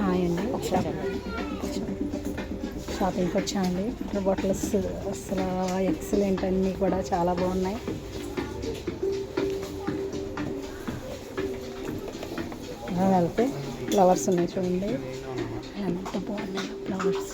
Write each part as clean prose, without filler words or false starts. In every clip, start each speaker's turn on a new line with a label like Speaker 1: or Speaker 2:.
Speaker 1: Hi అండి. షాపింగ్కి వచ్చామండి. ఇక్కడ బాటిల్స్ అసలు ఎక్సలెంట్, అన్నీ కూడా చాలా బాగున్నాయి. వెళ్తే ఫ్లవర్స్ ఉన్నాయి చూడండి, ఎంత బాగున్నాయి ఫ్లవర్స్.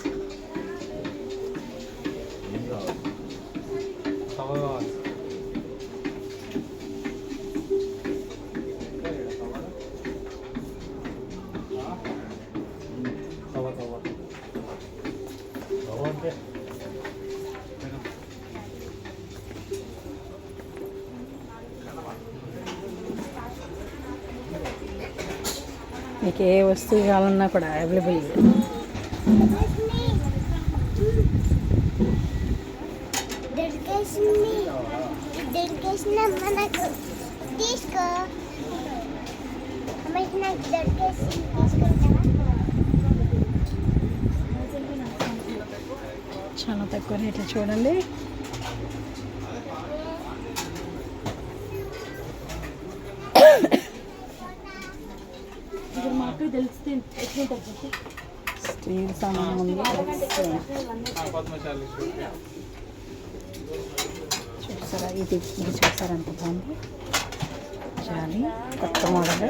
Speaker 1: మీకు ఏ వస్తువు కావాలన్నా కూడా అవైలబుల్. చాలా తక్కువ రేట్లు చూడండి. స్టీల్ సామాన్ ఉంది. చూసారా, ఇది చూసారా ఎంత బాగుంది. జాలి కొత్త మోడల్,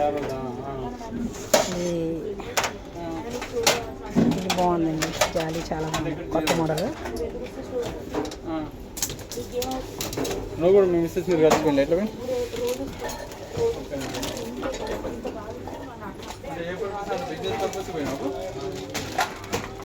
Speaker 1: ఇది బాగుందండి. జాలి చాలా బాగుంది, కొత్త మోడల్.
Speaker 2: నువ్వు కూడా మీ మిస్సెస్ మీరు కలిసిపోయింది ఎట్లా బిజినెస్ పర్పస్ పోయినావు.